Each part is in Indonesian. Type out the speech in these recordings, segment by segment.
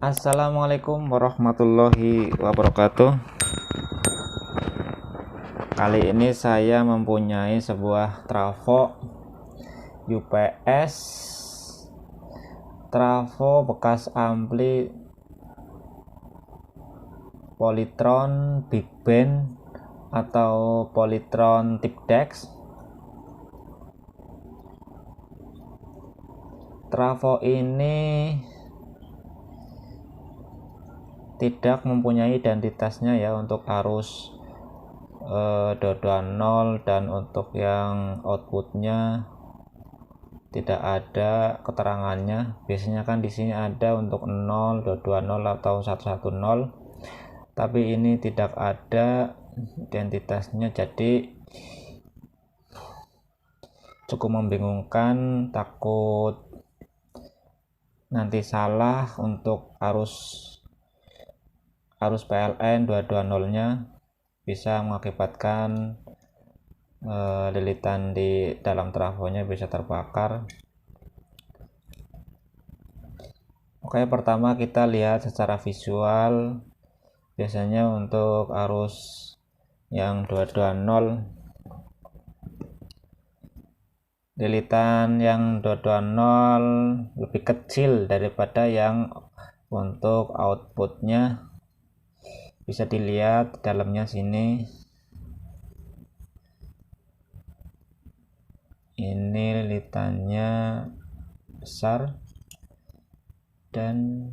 Assalamualaikum warahmatullahi wabarakatuh. Kali ini saya mempunyai sebuah trafo UPS, trafo bekas ampli Polytron Big Band atau Polytron Tipdex. Trafo ini tidak mempunyai identitasnya ya untuk arus 220, dan untuk yang outputnya tidak ada keterangannya. Biasanya kan di sini ada untuk 0, 220 atau 110, tapi ini tidak ada identitasnya, jadi cukup membingungkan. Takut nanti salah untuk arus PLN 220 nya, bisa mengakibatkan lilitan di dalam trafonya bisa terbakar. Oke, pertama kita lihat secara visual. Biasanya untuk arus yang 220, lilitan yang 220 lebih kecil daripada yang untuk outputnya. Bisa dilihat di dalamnya sini, ini lilitannya besar dan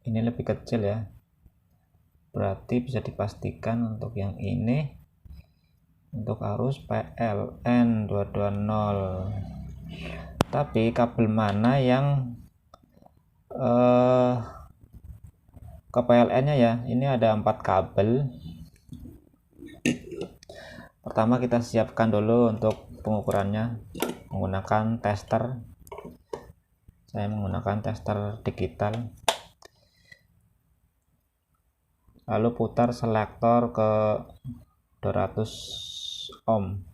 ini lebih kecil ya. Berarti bisa dipastikan untuk yang ini untuk arus PLN 220. Tapi kabel mana yang ke PLN nya ya? Ini ada 4 kabel. Pertama kita siapkan dulu untuk pengukurannya menggunakan tester. Saya menggunakan tester digital. Lalu putar selektor ke 200 ohm.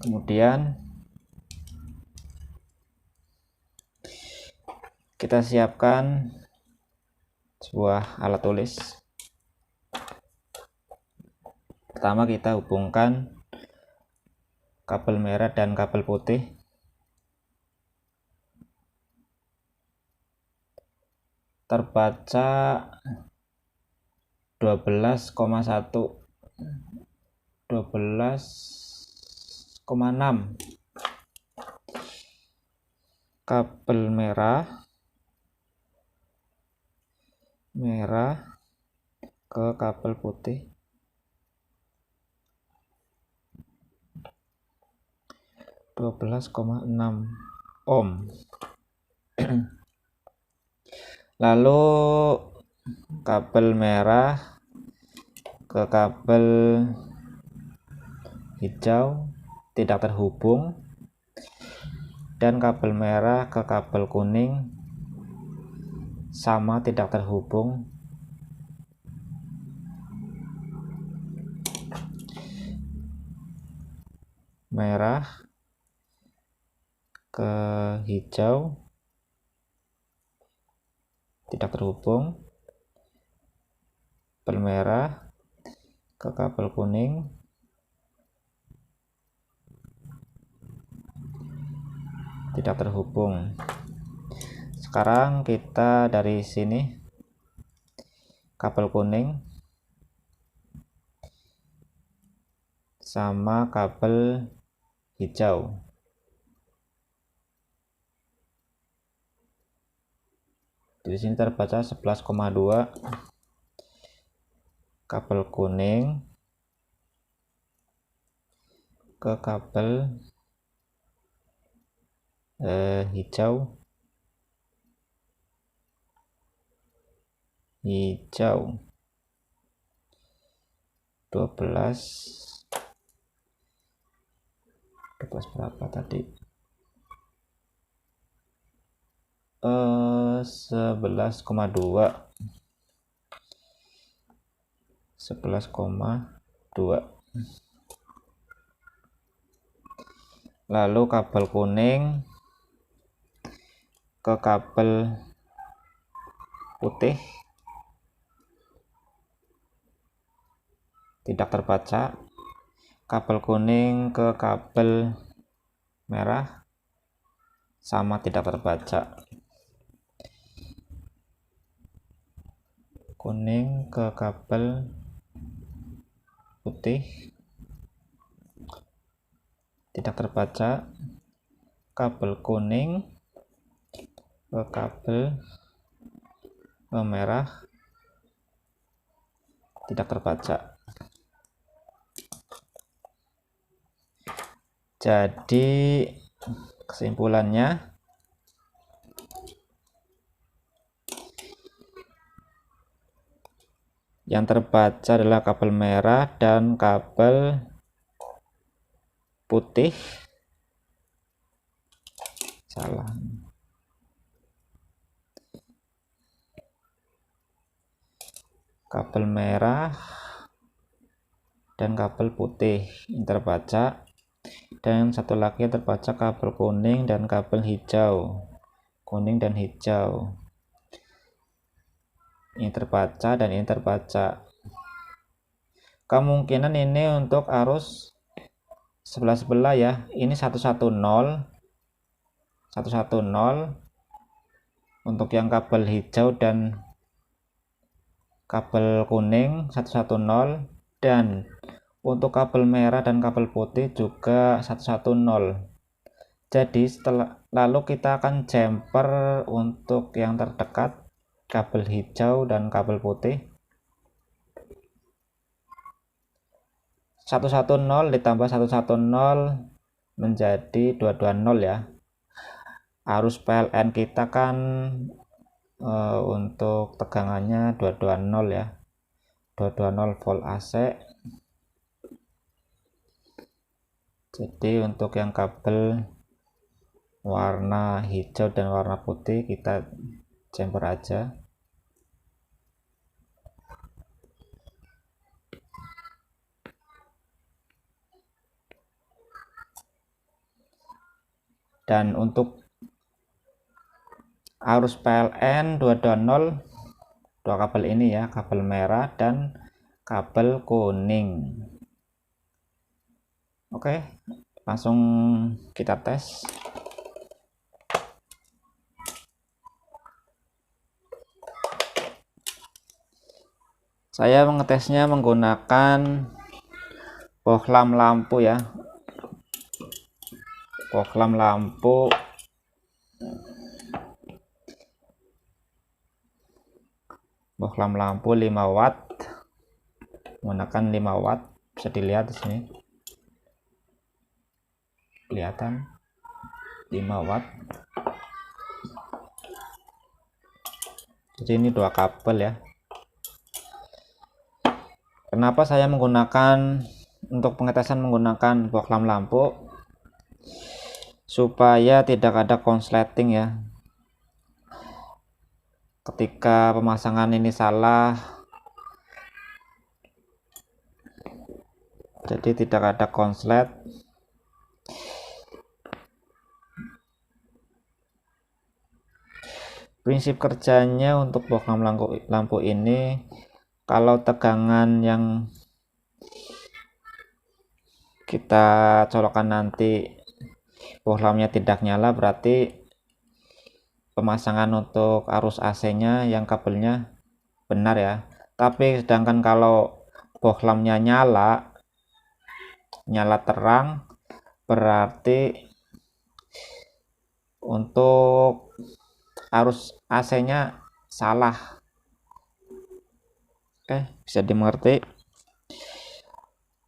Kemudian kita siapkan sebuah alat tulis. Pertama kita hubungkan kabel merah dan kabel putih. Terbaca 12,1, 12,6. Kabel merah ke kabel putih 12,6 ohm. Lalu kabel merah ke kabel hijau tidak terhubung, dan kabel merah ke kabel kuning sama tidak terhubung. Merah ke hijau tidak terhubung. Kabel merah ke kabel kuning tidak terhubung. Sekarang kita dari sini kabel kuning sama kabel hijau. Di sini terbaca 11,2. Kabel kuning ke kabel hijau 12 berapa tadi, 11,2. 11,2. Lalu kabel kuning ke kabel putih tidak terbaca, kabel kuning ke kabel merah sama tidak terbaca, kuning ke kabel putih tidak terbaca, kabel kuning ke kabel merah tidak terbaca. Jadi kesimpulannya, yang terbaca adalah kabel merah dan kabel putih. Salah. Kabel merah dan kabel putih yang terbaca, dan satu lagi yang terbaca kabel kuning dan kabel hijau. Kuning dan hijau ini terbaca dan ini terbaca. Kemungkinan ini untuk arus sebelah-sebelah ya. Ini 110 untuk yang kabel hijau dan kabel kuning 110, dan untuk kabel merah dan kabel putih juga 110. Jadi lalu kita akan jumper untuk yang terdekat kabel hijau dan kabel putih. 110 ditambah 110 menjadi 220 ya. Arus PLN kita kan untuk tegangannya 220 ya, 220 volt AC. Jadi untuk yang kabel warna hijau dan warna putih kita jumper aja. Dan untuk arus PLN 220 dua kabel ini ya, kabel merah dan kabel kuning. Oke, langsung kita tes. Saya mengetesnya menggunakan bohlam lampu ya, bohlam lampu bohlam lampu 5 watt, menggunakan 5 watt. Bisa dilihat di sini, kelihatan 5 watt. Jadi ini dua kabel ya. Kenapa saya menggunakan untuk pengetesan menggunakan bohlam lampu? Supaya tidak ada konsleting ya. Ketika pemasangan ini salah, jadi tidak ada konslet. Prinsip kerjanya untuk bohlam lampu ini, kalau tegangan yang kita colokkan nanti bohlamnya tidak nyala, berarti pemasangan untuk arus AC-nya yang kabelnya benar ya. Tapi sedangkan kalau bohlamnya nyala terang, berarti untuk arus AC-nya salah. Oke, bisa dimengerti.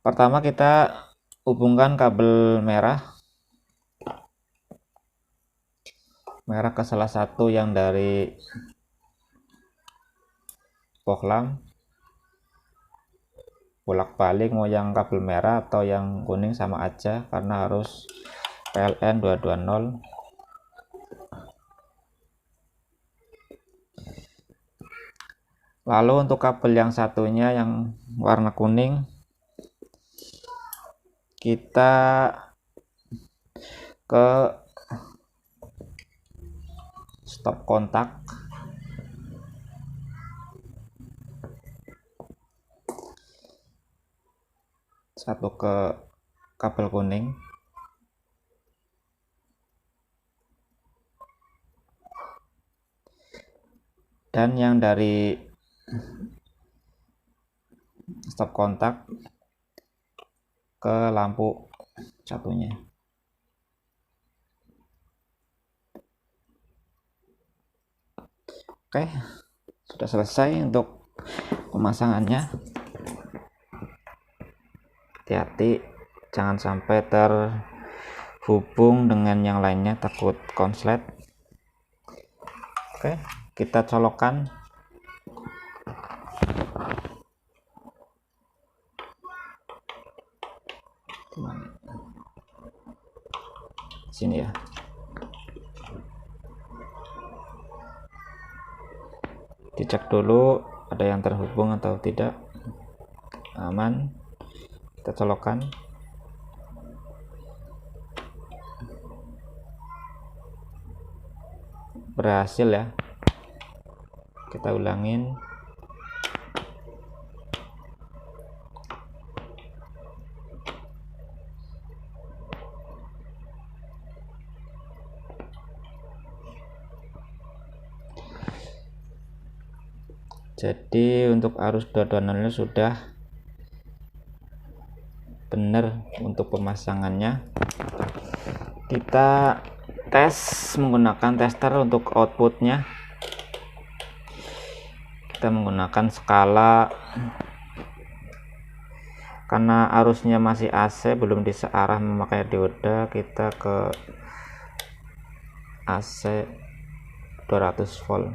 Pertama kita hubungkan kabel merah ke salah satu yang dari bohlam, bolak-balik mau yang kabel merah atau yang kuning sama aja karena harus PLN 220. Lalu untuk kabel yang satunya yang warna kuning, kita ke stop kontak, satu ke kabel kuning, dan yang dari stop kontak ke lampu satunya. Oke, sudah selesai untuk pemasangannya. Hati-hati jangan sampai terhubung dengan yang lainnya, takut konslet. Oke, kita colokkan. Sini ya. Dicek dulu ada yang terhubung atau tidak. Aman. Kita colokkan. Berhasil ya. Kita ulangin. Jadi untuk arus 220 sudah benar untuk pemasangannya. Kita tes menggunakan tester untuk outputnya. Kita menggunakan skala, karena arusnya masih AC belum disearah memakai dioda, kita ke AC 200 volt.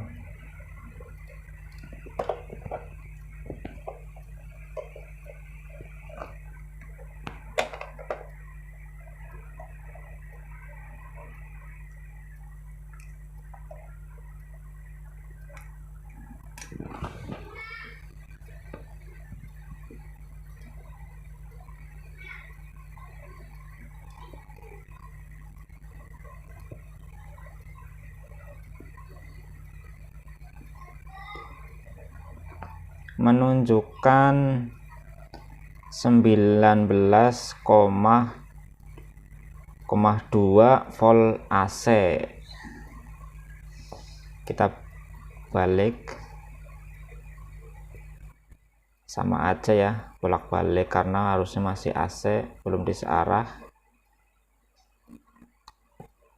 Menunjukkan 19,2 volt AC. Kita balik, sama aja ya, bolak-balik karena harusnya masih AC belum disearah.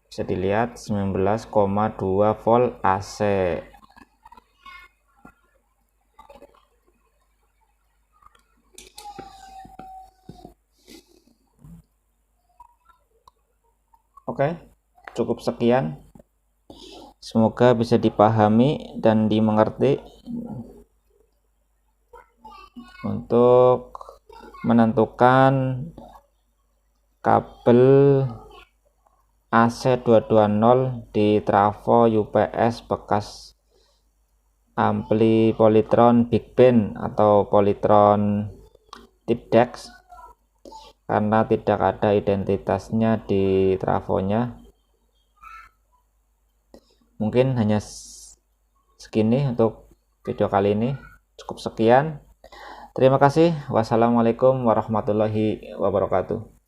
Bisa dilihat 19,2 volt AC. Oke, cukup sekian. Semoga bisa dipahami dan dimengerti. Untuk menentukan kabel AC 220 di trafo UPS bekas ampli Polytron Big Band atau Polytron Tipdex, karena tidak ada identitasnya di trafonya. Mungkin hanya segini untuk video kali ini. Cukup sekian. Terima kasih. Wassalamualaikum warahmatullahi wabarakatuh.